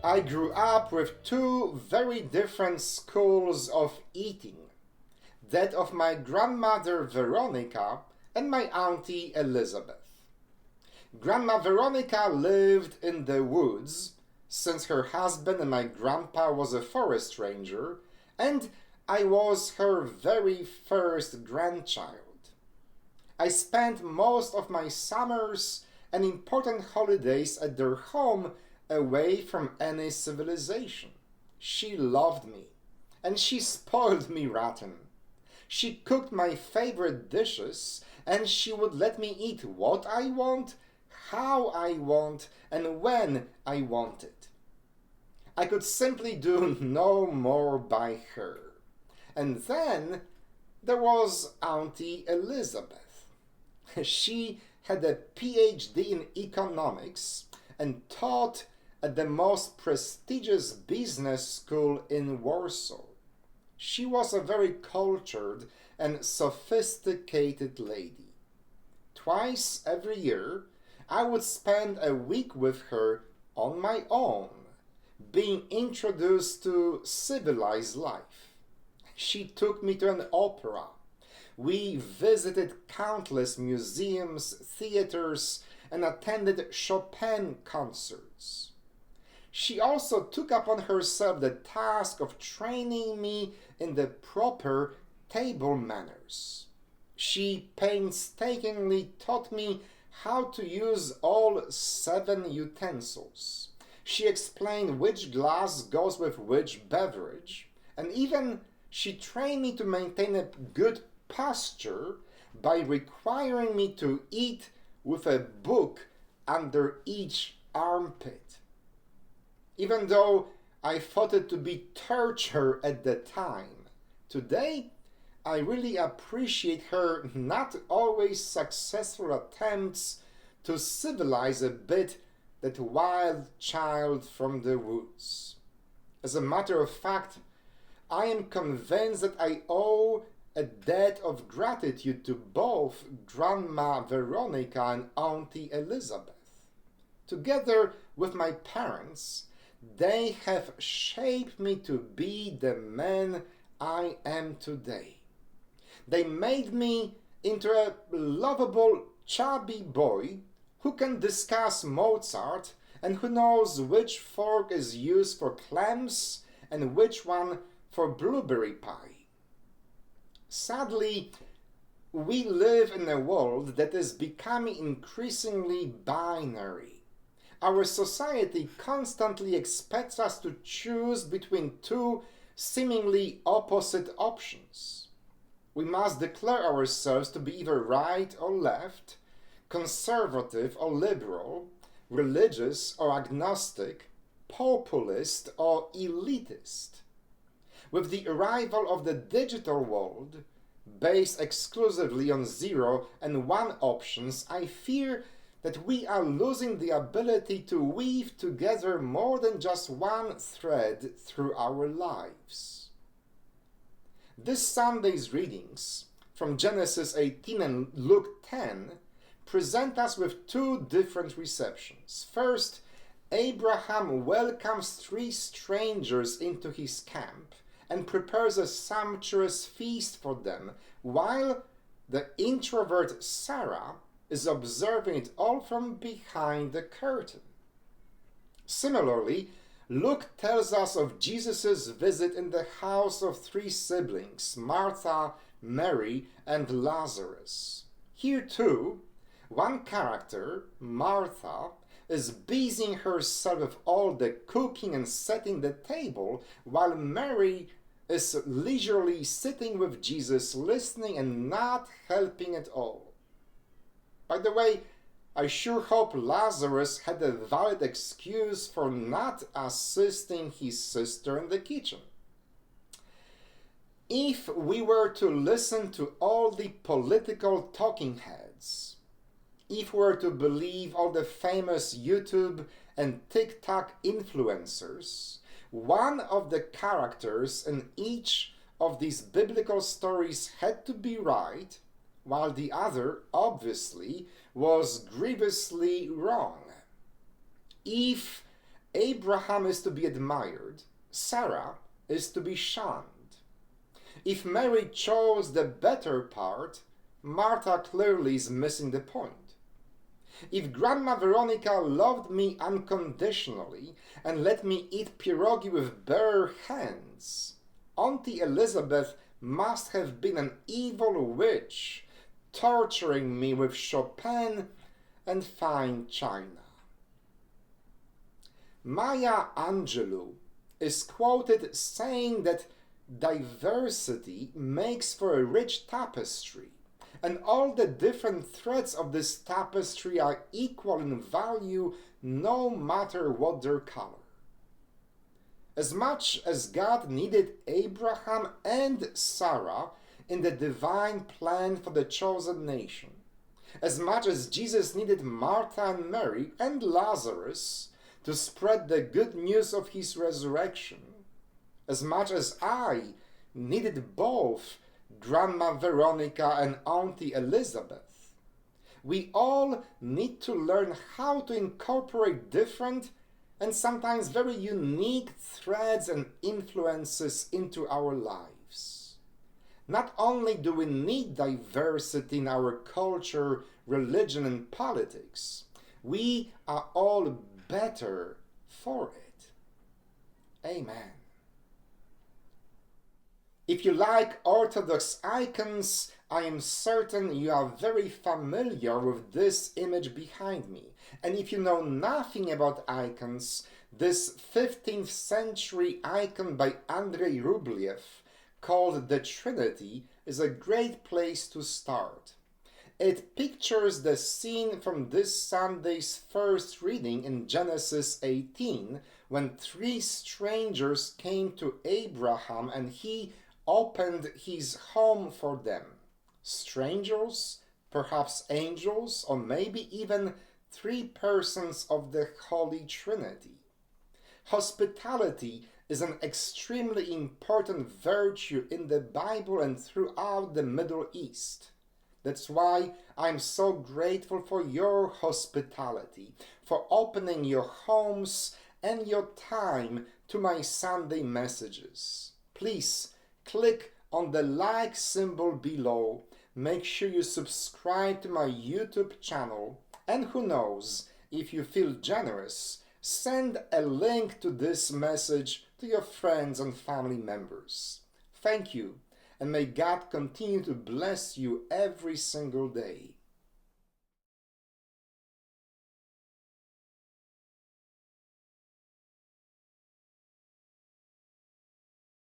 I grew up with two very different schools of eating, that of my grandmother Veronica and my auntie Elizabeth. Grandma Veronica lived in the woods, since her husband and my grandpa was a forest ranger, and I was her very first grandchild. I spent most of my summers and important holidays at their home away from any civilization. She loved me, and she spoiled me rotten. She cooked my favorite dishes, and she would let me eat what I want, how I want, and when I want it. I could simply do no more by her. And then there was Auntie Elizabeth. She had a PhD in economics and taught at the most prestigious business school in Warsaw. She was a very cultured and sophisticated lady. Twice every year, I would spend a week with her on my own, being introduced to civilized life. She took me to an opera. We visited countless museums, theaters, and attended Chopin concerts. She also took upon herself the task of training me in the proper table manners. She painstakingly taught me how to use all 7 utensils. She explained which glass goes with which beverage, and even she trained me to maintain a good posture by requiring me to eat with a book under each armpit. Even though I thought it to be torture at the time, today I really appreciate her not always successful attempts to civilize a bit that wild child from the woods. As a matter of fact, I am convinced that I owe a debt of gratitude to both Grandma Veronica and Auntie Elizabeth. Together with my parents, they have shaped me to be the man I am today. They made me into a lovable, chubby boy who can discuss Mozart and who knows which fork is used for clams and which one for blueberry pie. Sadly, we live in a world that is becoming increasingly binary. Our society constantly expects us to choose between two seemingly opposite options. We must declare ourselves to be either right or left, conservative or liberal, religious or agnostic, populist or elitist. With the arrival of the digital world, based exclusively on 0 and 1 options, I fear that we are losing the ability to weave together more than just one thread through our lives. This Sunday's readings from Genesis 18 and Luke 10 present us with 2 different receptions. First, Abraham welcomes 3 strangers into his camp and prepares a sumptuous feast for them, while the introvert Sarah is observing it all from behind the curtain. Similarly, Luke tells us of Jesus' visit in the house of 3 siblings, Martha, Mary, and Lazarus. Here too, one character, Martha, is busying herself with all the cooking and setting the table, while Mary is leisurely sitting with Jesus, listening and not helping at all. By the way, I sure hope Lazarus had a valid excuse for not assisting his sister in the kitchen. If we were to listen to all the political talking heads, if we were to believe all the famous YouTube and TikTok influencers, one of the characters in each of these biblical stories had to be right, while the other, obviously, was grievously wrong. If Abraham is to be admired, Sarah is to be shunned. If Mary chose the better part, Martha clearly is missing the point. If Grandma Veronica loved me unconditionally and let me eat pierogi with bare hands, Auntie Elizabeth must have been an evil witch, torturing me with Chopin and fine china. Maya Angelou is quoted saying that diversity makes for a rich tapestry, and all the different threads of this tapestry are equal in value no matter what their color. As much as God needed Abraham and Sarah in the divine plan for the chosen nation, as much as Jesus needed Martha and Mary and Lazarus to spread the good news of his resurrection, as much as I needed both Grandma Veronica and Auntie Elizabeth, we all need to learn how to incorporate different and sometimes very unique threads and influences into our lives. Not only do we need diversity in our culture, religion, and politics, we are all better for it. Amen. If you like Orthodox icons, I am certain you are very familiar with this image behind me. And if you know nothing about icons, this 15th century icon by Andrei Rublev called the Trinity is a great place to start. It pictures the scene from this Sunday's first reading in Genesis 18, when 3 strangers came to Abraham and he opened his home for them. Strangers, perhaps angels, or maybe even 3 persons of the Holy Trinity. Hospitality is an extremely important virtue in the Bible and throughout the Middle East. That's why I'm so grateful for your hospitality, for opening your homes and your time to my Sunday messages. Please click on the like symbol below, make sure you subscribe to my YouTube channel, and who knows, if you feel generous, send a link to this message to your friends and family members. Thank you, and may God continue to bless you every single day.